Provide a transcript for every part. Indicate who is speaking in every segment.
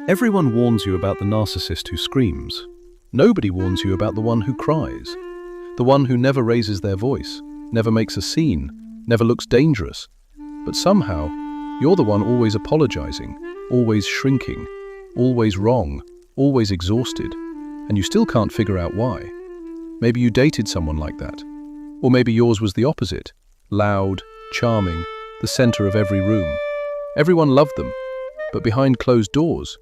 Speaker 1: Everyone warns you about the narcissist who screams. Nobody warns you about the one who cries. The one who never raises their voice, never makes a scene, never looks dangerous. But somehow, you're the one always apologizing, always shrinking, always wrong, always exhausted, and you still can't figure out why. Maybe you dated someone like that. Or maybe yours was the opposite, loud, charming, the center of every room. Everyone loved them, but behind closed doors,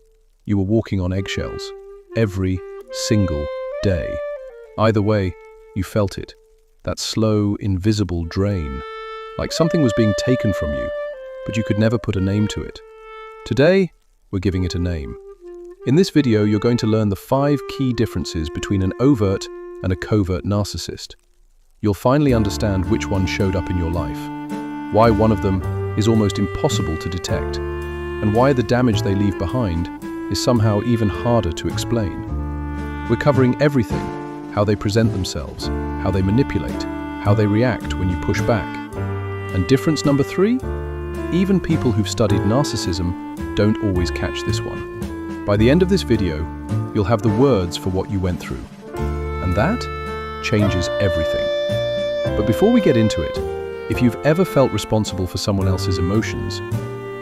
Speaker 1: you were walking on eggshells, every single day. Either way, you felt it, that slow, invisible drain, like something was being taken from you, but you could never put a name to it. Today, we're giving it a name. In this video, you're going to learn the 5 key differences between an overt and a covert narcissist. You'll finally understand which one showed up in your life, why one of them is almost impossible to detect, and why the damage they leave behind is somehow even harder to explain. We're covering everything: how they present themselves, how they manipulate, how they react when you push back. And difference number 3? Even people who've studied narcissism don't always catch this one. By the end of this video, you'll have the words for what you went through. And that changes everything. But before we get into it, if you've ever felt responsible for someone else's emotions,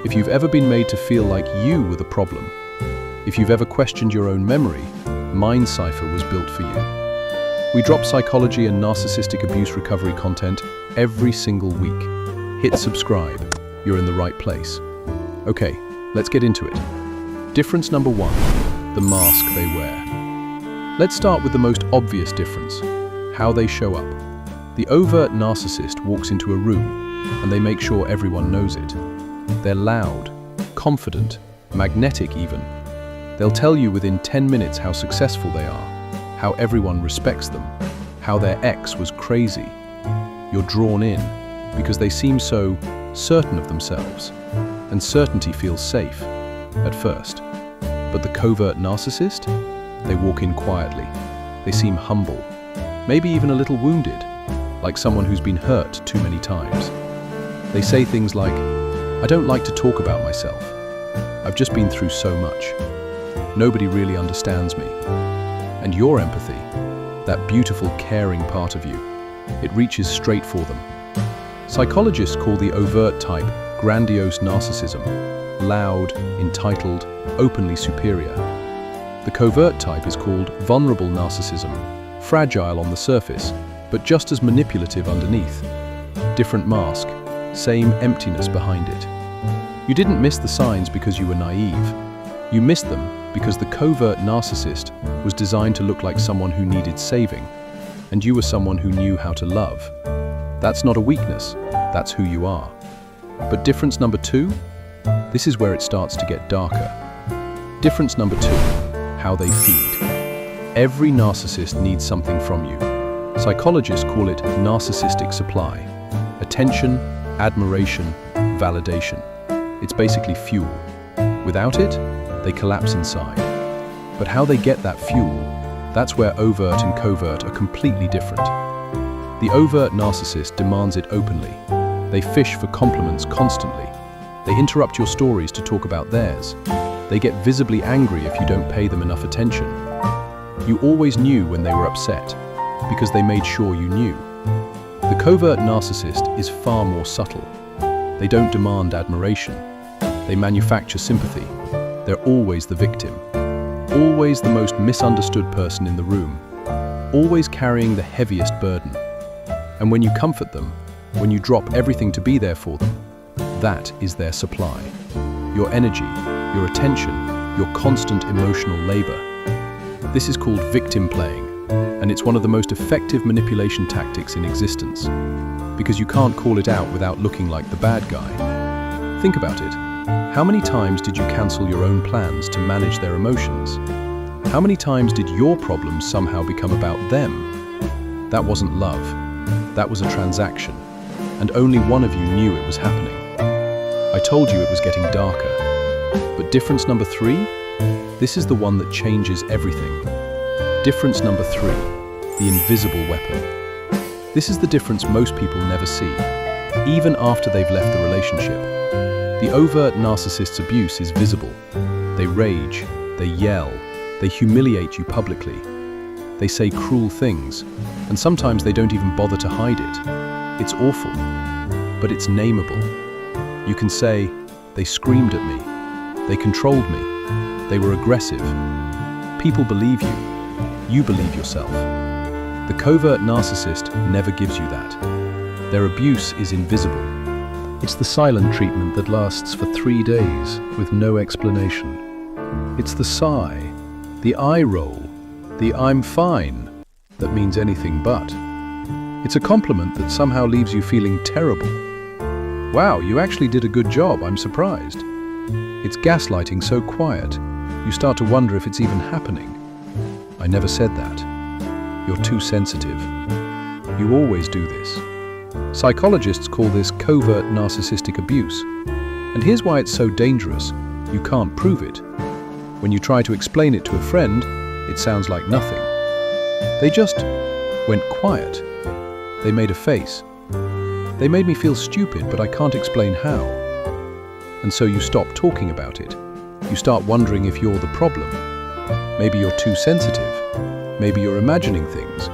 Speaker 1: if you've ever been made to feel like you were the problem, if you've ever questioned your own memory, Mindcipher was built for you. We drop psychology and narcissistic abuse recovery content every single week. Hit subscribe, you're in the right place. Okay, let's get into it. Difference number 1, the mask they wear. Let's start with the most obvious difference, how they show up. The overt narcissist walks into a room, and they make sure everyone knows it. They're loud, confident, magnetic even. They'll tell you within 10 minutes how successful they are, how everyone respects them, how their ex was crazy. You're drawn in because they seem so certain of themselves, and certainty feels safe at first. But the covert narcissist? They walk in quietly. They seem humble, maybe even a little wounded, like someone who's been hurt too many times. They say things like, "I don't like to talk about myself. I've just been through so much. Nobody really understands me." And your empathy, that beautiful, caring part of you, it reaches straight for them. Psychologists call the overt type grandiose narcissism, loud, entitled, openly superior. The covert type is called vulnerable narcissism, fragile on the surface, but just as manipulative underneath. Different mask, same emptiness behind it. You didn't miss the signs because you were naive. You missed them because the covert narcissist was designed to look like someone who needed saving, and you were someone who knew how to love. That's not a weakness, that's who you are. But difference number 2? This is where it starts to get darker. Difference number 2, how they feed. Every narcissist needs something from you. Psychologists call it narcissistic supply. Attention, admiration, validation. It's basically fuel. Without it, they collapse inside. But how they get that fuel, that's where overt and covert are completely different. The overt narcissist demands it openly. They fish for compliments constantly. They interrupt your stories to talk about theirs. They get visibly angry if you don't pay them enough attention. You always knew when they were upset, because they made sure you knew. The covert narcissist is far more subtle. They don't demand admiration. They manufacture sympathy. They're always the victim. Always the most misunderstood person in the room. Always carrying the heaviest burden. And when you comfort them, when you drop everything to be there for them, that is their supply. Your energy, your attention, your constant emotional labor. This is called victim playing, and it's one of the most effective manipulation tactics in existence, because you can't call it out without looking like the bad guy. Think about it. How many times did you cancel your own plans to manage their emotions? How many times did your problems somehow become about them? That wasn't love. That was a transaction, and only one of you knew it was happening. I told you it was getting darker. But difference number 3? This is the one that changes everything. Difference number 3, the invisible weapon. This is the difference most people never see, even after they've left the relationship. The overt narcissist's abuse is visible. They rage, they yell, they humiliate you publicly. They say cruel things, and sometimes they don't even bother to hide it. It's awful, but it's nameable. You can say, they screamed at me, they controlled me, they were aggressive. People believe you. You believe yourself. The covert narcissist never gives you that. Their abuse is invisible. It's the silent treatment that lasts for 3 days with no explanation. It's the sigh, the eye roll, the "I'm fine" that means anything but. It's a compliment that somehow leaves you feeling terrible. Wow, you actually did a good job, I'm surprised. It's gaslighting so quiet, you start to wonder if it's even happening. I never said that. You're too sensitive. You always do this. Psychologists call this covert narcissistic abuse. And here's why it's so dangerous. You can't prove it. When you try to explain it to a friend, it sounds like nothing. They just went quiet. They made a face. They made me feel stupid, but I can't explain how. And so you stop talking about it. You start wondering if you're the problem. Maybe you're too sensitive. Maybe you're imagining things.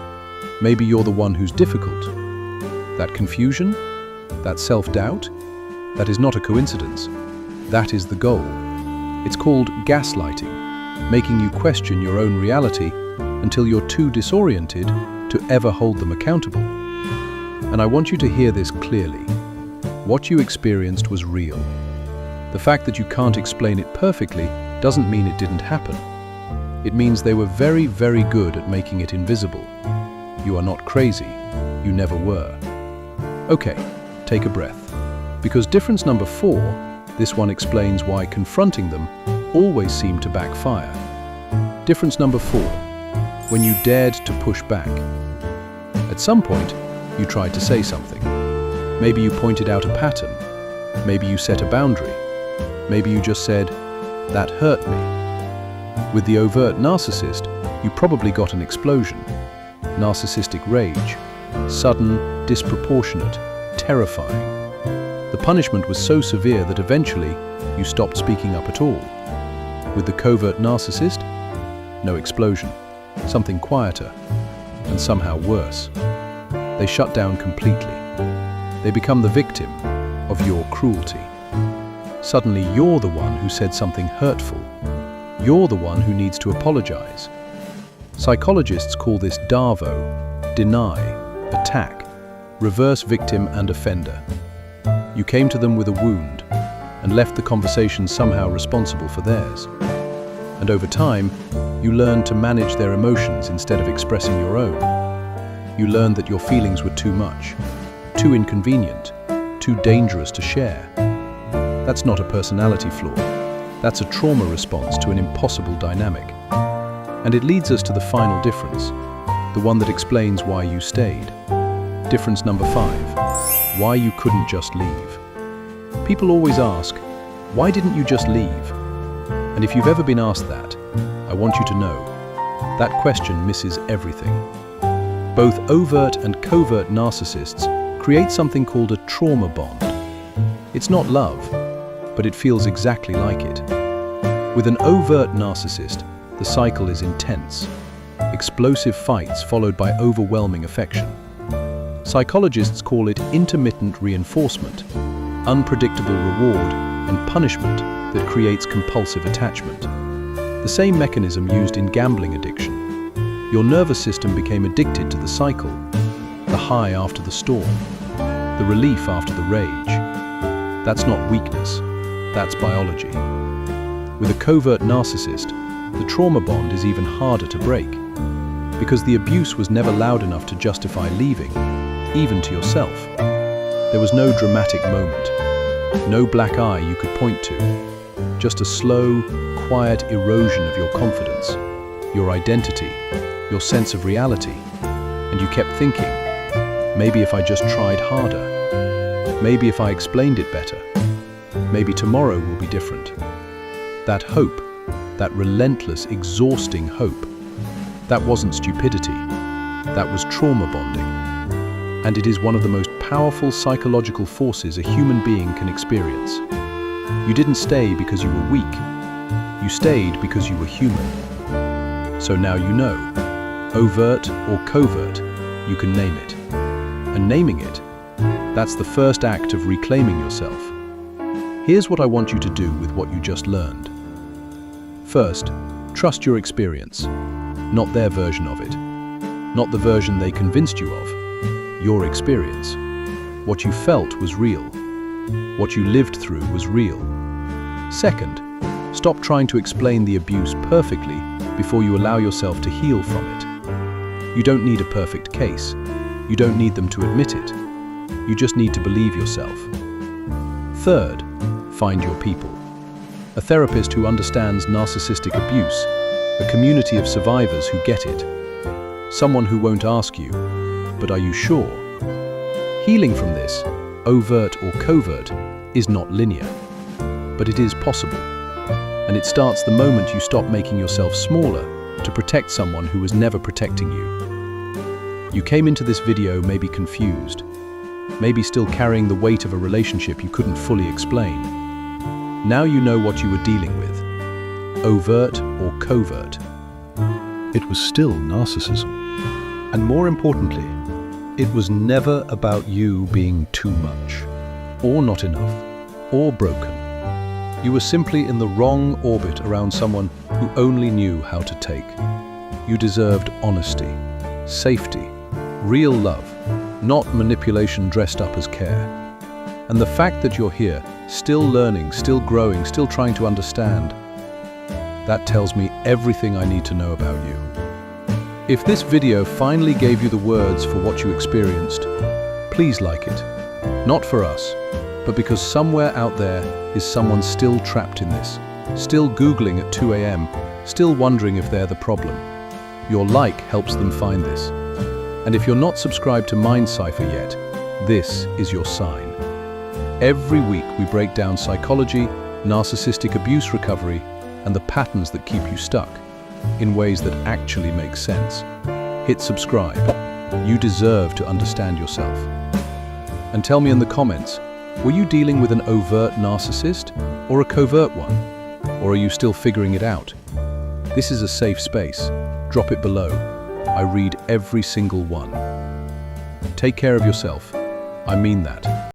Speaker 1: Maybe you're the one who's difficult. That confusion, that self-doubt, that is not a coincidence. That is the goal. It's called gaslighting, making you question your own reality until you're too disoriented to ever hold them accountable. And I want you to hear this clearly. What you experienced was real. The fact that you can't explain it perfectly doesn't mean it didn't happen. It means they were very, very good at making it invisible. You are not crazy. You never were. Okay, take a breath. Because difference number 4, this one explains why confronting them always seemed to backfire. Difference number 4, when you dared to push back. At some point, you tried to say something. Maybe you pointed out a pattern. Maybe you set a boundary. Maybe you just said, "That hurt me." With the overt narcissist, you probably got an explosion. Narcissistic rage. Sudden, disproportionate, terrifying. The punishment was so severe that eventually you stopped speaking up at all. With the covert narcissist, no explosion, something quieter, and somehow worse. They shut down completely. They become the victim of your cruelty. Suddenly you're the one who said something hurtful. You're the one who needs to apologize. Psychologists call this DARVO, deny, attack, reverse victim and offender. You came to them with a wound and left the conversation somehow responsible for theirs. And over time, you learned to manage their emotions instead of expressing your own. You learned that your feelings were too much, too inconvenient, too dangerous to share. That's not a personality flaw. That's a trauma response to an impossible dynamic. And it leads us to the final difference, the one that explains why you stayed. Difference number 5, why you couldn't just leave. People always ask, why didn't you just leave? And if you've ever been asked that, I want you to know, that question misses everything. Both overt and covert narcissists create something called a trauma bond. It's not love, but it feels exactly like it. With an overt narcissist, the cycle is intense. Explosive fights followed by overwhelming affection. Psychologists call it intermittent reinforcement, unpredictable reward and punishment that creates compulsive attachment. The same mechanism used in gambling addiction. Your nervous system became addicted to the cycle, the high after the storm, the relief after the rage. That's not weakness, that's biology. With a covert narcissist, the trauma bond is even harder to break, because the abuse was never loud enough to justify leaving, even to yourself. There was no dramatic moment, no black eye you could point to, just a slow, quiet erosion of your confidence, your identity, your sense of reality. And you kept thinking, maybe if I just tried harder, maybe if I explained it better, maybe tomorrow will be different. That hope, that relentless, exhausting hope, that wasn't stupidity, that was trauma bonding. And it is one of the most powerful psychological forces a human being can experience. You didn't stay because you were weak. You stayed because you were human. So now you know. Overt or covert, you can name it. And naming it, that's the first act of reclaiming yourself. Here's what I want you to do with what you just learned. First, trust your experience, not their version of it. Not the version they convinced you of. Your experience. What you felt was real. What you lived through was real. Second, stop trying to explain the abuse perfectly before you allow yourself to heal from it. You don't need a perfect case. You don't need them to admit it. You just need to believe yourself. Third, find your people. A therapist who understands narcissistic abuse, a community of survivors who get it. Someone who won't ask you, but are you sure? Healing from this, overt or covert, is not linear, but it is possible. And it starts the moment you stop making yourself smaller to protect someone who was never protecting you. You came into this video maybe confused, maybe still carrying the weight of a relationship you couldn't fully explain. Now you know what you were dealing with, overt or covert. It was still narcissism. And more importantly, it was never about you being too much, or not enough, or broken. You were simply in the wrong orbit around someone who only knew how to take. You deserved honesty, safety, real love, not manipulation dressed up as care. And the fact that you're here, still learning, still growing, still trying to understand, that tells me everything I need to know about you. If this video finally gave you the words for what you experienced, please like it. Not for us, but because somewhere out there is someone still trapped in this, still Googling at 2 a.m., still wondering if they're the problem. Your like helps them find this. And if you're not subscribed to Mindcipher yet, this is your sign. Every week we break down psychology, narcissistic abuse recovery, and the patterns that keep you stuck, in ways that actually make sense. Hit subscribe. You deserve to understand yourself. And tell me in the comments, were you dealing with an overt narcissist or a covert one? Or are you still figuring it out? This is a safe space. Drop it below. I read every single one. Take care of yourself. I mean that.